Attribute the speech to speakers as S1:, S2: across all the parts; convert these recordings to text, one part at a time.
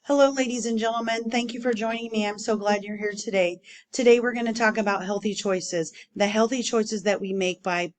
S1: Hello, ladies and gentlemen. Thank you for joining me. I'm so glad you're here today. Today, we're going to talk about healthy choices, the healthy choices that we make by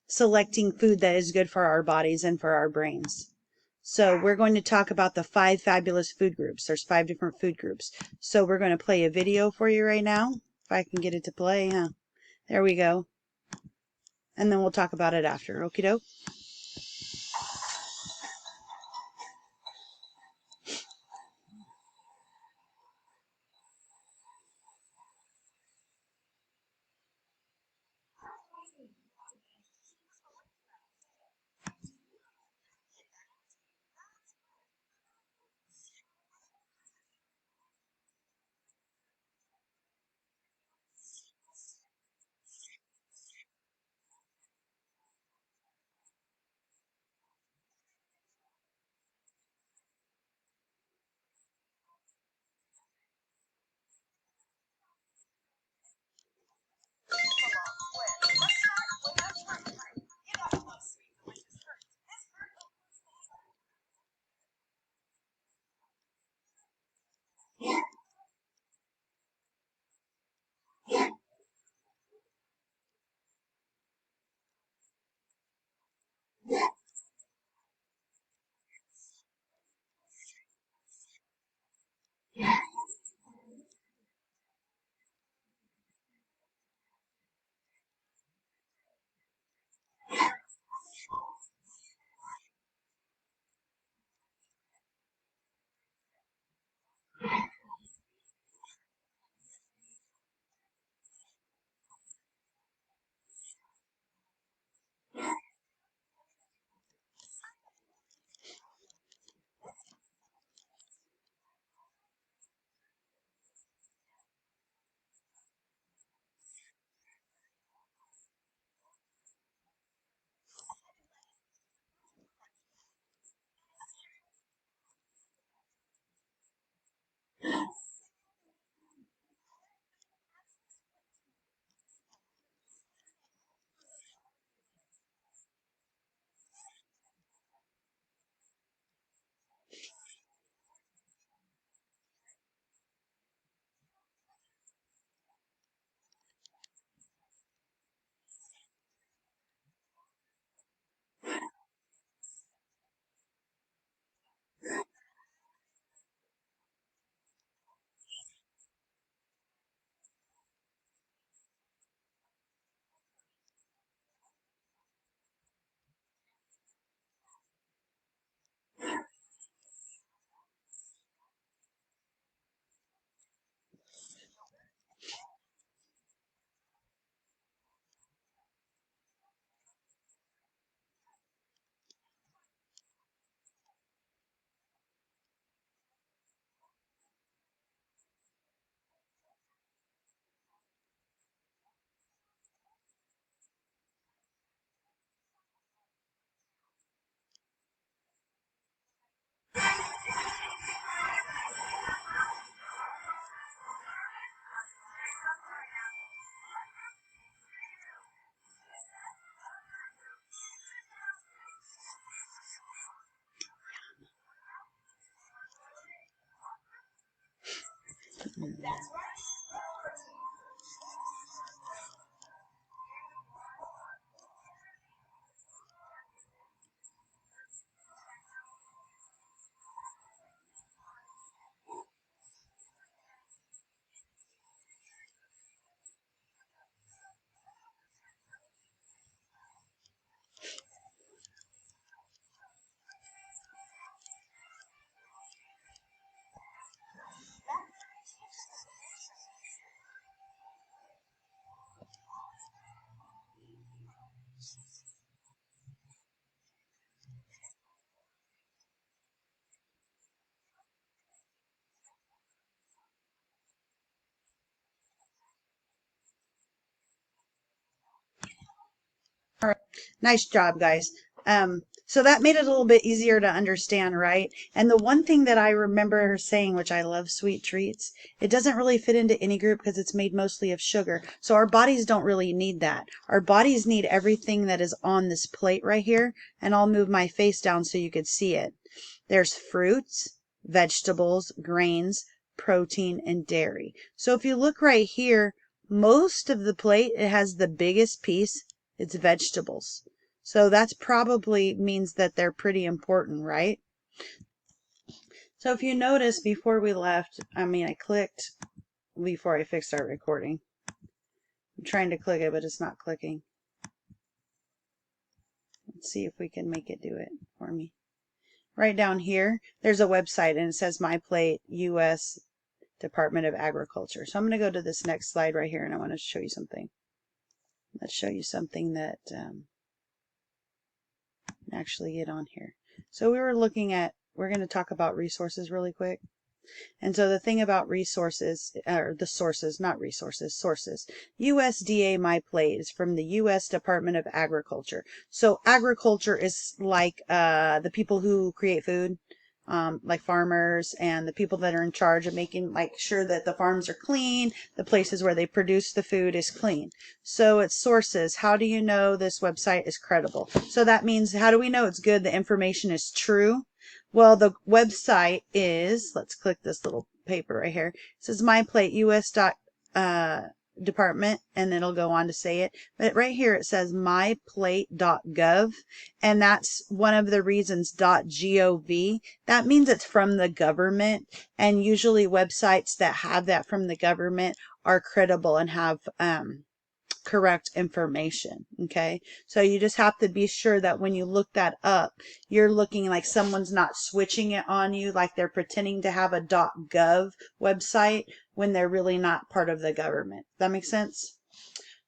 S1: selecting food that is good for our bodies and for our brains. So we're going to talk about the 5 fabulous food groups. There's 5 different food groups. So we're going to play a video for you right now. If I can get it to play, huh? There we go. And then we'll talk about it after. Okie doke. All right. Nice job, guys. So that made it a little bit easier to understand, right? And the one thing that I remember her saying, which I love sweet treats, it doesn't really fit into any group because it's made mostly of sugar. So our bodies don't really need that. Our bodies need everything that is on this plate right here. And I'll move my face down so you could see it. There's fruits, vegetables, grains, protein, and dairy. So if you look right here, most of the plate, it has the biggest piece, it's vegetables. So that's probably means that they're pretty important, right? So if you notice before we left, I clicked before I fixed our recording. I'm trying to click it, but it's not clicking. Let's see if we can make it do it for me. Right down here, there's a website and it says My Plate, U.S. Department of Agriculture. So I'm going to go to this next slide right here and I want to show you something. Let's show you something that actually get on here. So we're going to talk about resources really quick. And so the thing about resources, or the sources, not resources, sources. USDA My Plate is from the U.S. Department of Agriculture. So agriculture is like the people who create food, like farmers and the people that are in charge of making sure that the farms are clean, the places where they produce the food is clean. So it's sources. How do you know this website is credible? So that means, how do we know it's good? The information is true. Well, the website is, let's click this little paper right here. It says My Plate US department, and it'll go on to say it. But right here it says myplate.gov, and that's one of the reasons .gov. That means it's from the government, and usually websites that have that from the government are credible and have correct information. Okay, so you just have to be sure that when you look that up, you're looking like someone's not switching it on you, like they're pretending to have a .gov website when they're really not part of the government. That makes sense?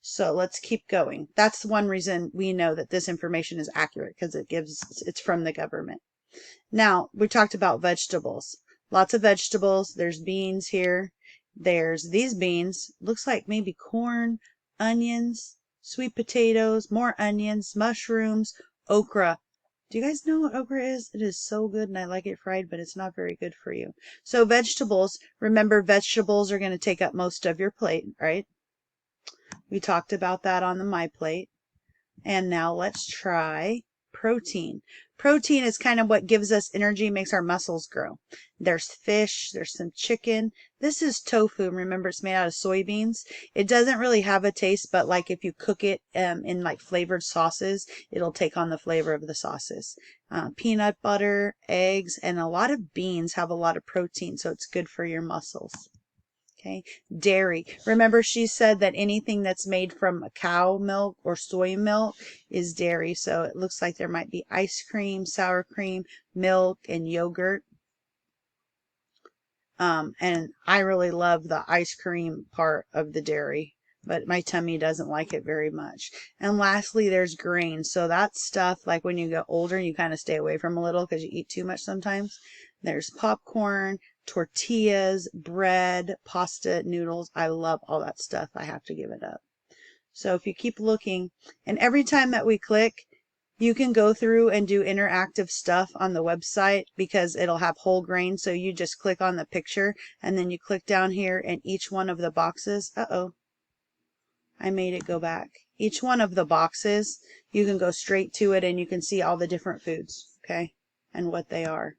S1: So let's keep going. That's one reason we know that this information is accurate, because it's from the government. Now, we talked about vegetables. Lots of vegetables. There's beans here. There's these beans. Looks like maybe corn, onions, sweet potatoes, more onions, mushrooms, okra. Do you guys know what okra is? It is so good and I like it fried, but it's not very good for you. So vegetables, remember vegetables are going to take up most of your plate, right? We talked about that on the My Plate. And now let's try protein. Protein is kind of what gives us energy, makes our muscles grow. There's fish, there's some chicken. This is tofu. Remember, it's made out of soybeans. It doesn't really have a taste, but like if you cook it in like flavored sauces, it'll take on the flavor of the sauces. Peanut butter, eggs, and a lot of beans have a lot of protein, so it's good for your muscles. Okay, dairy. Remember, she said that anything that's made from cow milk or soy milk is dairy. So it looks like there might be ice cream, sour cream, milk, and yogurt. And I really love the ice cream part of the dairy, but my tummy doesn't like it very much. And lastly, there's grains. So that's stuff like when you get older, you kind of stay away from a little because you eat too much sometimes. There's popcorn, tortillas, bread, pasta, noodles. I love all that stuff. I have to give it up. So if you keep looking, and every time that we click, you can go through and do interactive stuff on the website because it'll have whole grain. So you just click on the picture and then you click down here and each one of the boxes. I made it go back. Each one of the boxes, you can go straight to it and you can see all the different foods, okay, and what they are.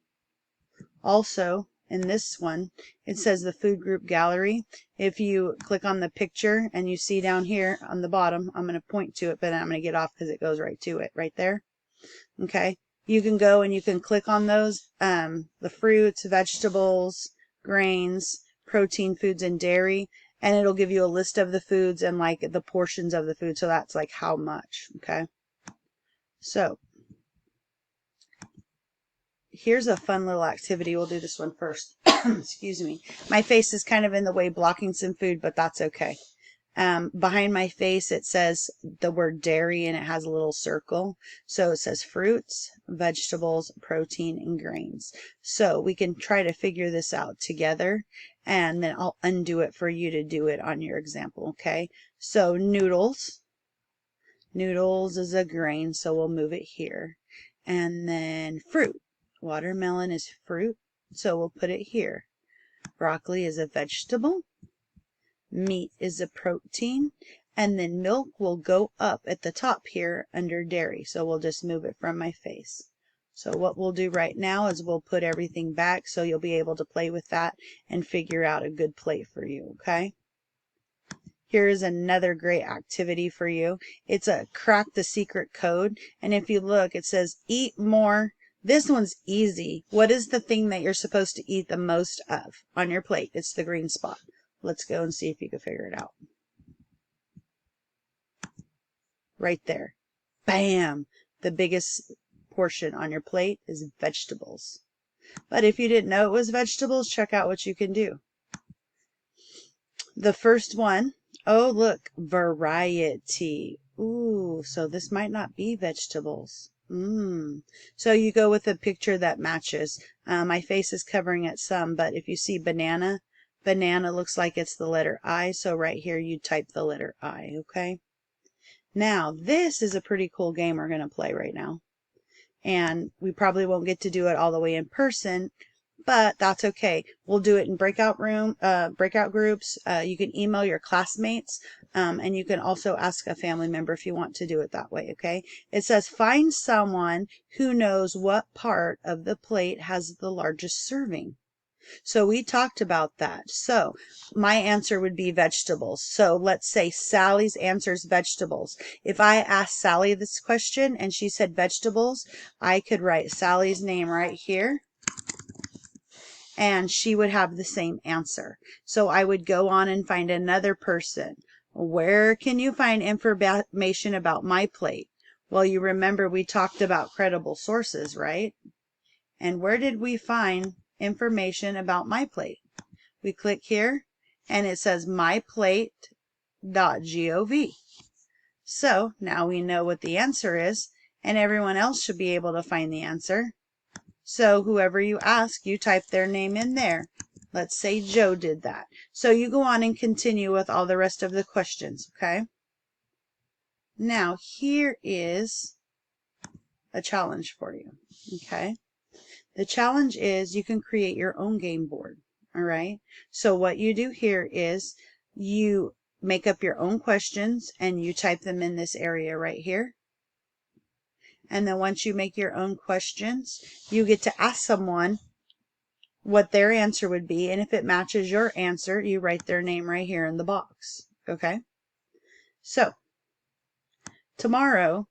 S1: Also, in this one, it says the food group gallery. If you click on the picture and you see down here on the bottom, I'm going to point to it, but I'm going to get off because it goes right to it right there. Okay, you can go and you can click on those, the fruits, vegetables, grains, protein foods, and dairy, and it'll give you a list of the foods and like the portions of the food. So that's like how much. Okay, so here's a fun little activity. We'll do this one first. Excuse me. My face is kind of in the way blocking some food, but that's okay. Behind my face, it says the word dairy and it has a little circle. So it says fruits, vegetables, protein, and grains. So we can try to figure this out together and then I'll undo it for you to do it on your example. Okay. So noodles. Noodles is a grain, so we'll move it here. And then fruit. Watermelon is fruit, so we'll put it here. Broccoli is a vegetable. Meat is a protein. And then milk will go up at the top here under dairy, so we'll just move it from my face. So what we'll do right now is we'll put everything back so you'll be able to play with that and figure out a good plate for you, okay? Here's another great activity for you. It's a crack the secret code. And if you look, it says eat more. This one's easy. What is the thing that you're supposed to eat the most of on your plate? It's the green spot. Let's go and see if you can figure it out. Right there. Bam! The biggest portion on your plate is vegetables. But if you didn't know it was vegetables, check out what you can do. The first one, oh look, variety. Ooh, so this might not be vegetables. So you go with a picture that matches. My face is covering it some, but if you see banana, banana looks like it's the letter I, so right here you type the letter I, okay? Now, this is a pretty cool game we're going to play right now. And we probably won't get to do it all the way in person, but that's okay. We'll do it in breakout groups. You can email your classmates, and you can also ask a family member if you want to do it that way, okay? It says, find someone who knows what part of the plate has the largest serving. So we talked about that. So my answer would be vegetables. So let's say Sally's answer is vegetables. If I asked Sally this question and she said vegetables, I could write Sally's name right here and she would have the same answer. So I would go on and find another person. Where can you find information about my plate? Well, you remember we talked about credible sources, right? And where did we find information about my plate? We click here and it says myplate.gov. So now we know what the answer is, and everyone else should be able to find the answer. So whoever you ask, you type their name in there. Let's say Joe did that. So you go on and continue with all the rest of the questions, okay? Now here is a challenge for you, okay? The challenge is you can create your own game board, all right? So what you do here is you make up your own questions and you type them in this area right here. And then once you make your own questions, you get to ask someone what their answer would be. And if it matches your answer, you write their name right here in the box, okay? So tomorrow's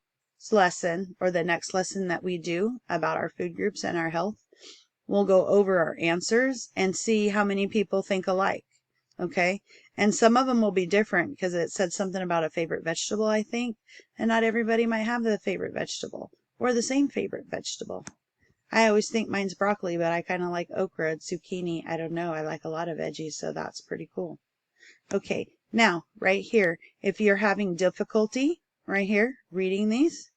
S1: lesson, or the next lesson that we do about our food groups and our health, we'll go over our answers and see how many people think alike, okay? And some of them will be different because it said something about a favorite vegetable, I think, and not everybody might have the favorite vegetable or the same favorite vegetable. I always think mine's broccoli, but I kind of like okra and zucchini. I don't know. I like a lot of veggies, so that's pretty cool. Okay, now right here, if you're having difficulty right here reading these,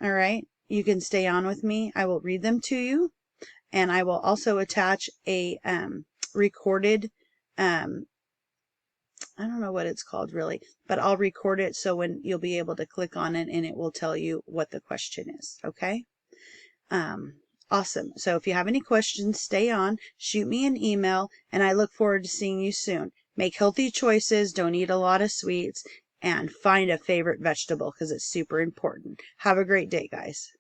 S1: all right, you can stay on with me. I will read them to you, and I will also attach a recorded, I don't know what it's called really, but I'll record it so when you'll be able to click on it and it will tell you what the question is, okay? Awesome. So if you have any questions, stay on, shoot me an email, and I look forward to seeing you soon. Make healthy choices, don't eat a lot of sweets, and find a favorite vegetable because it's super important. Have a great day, guys.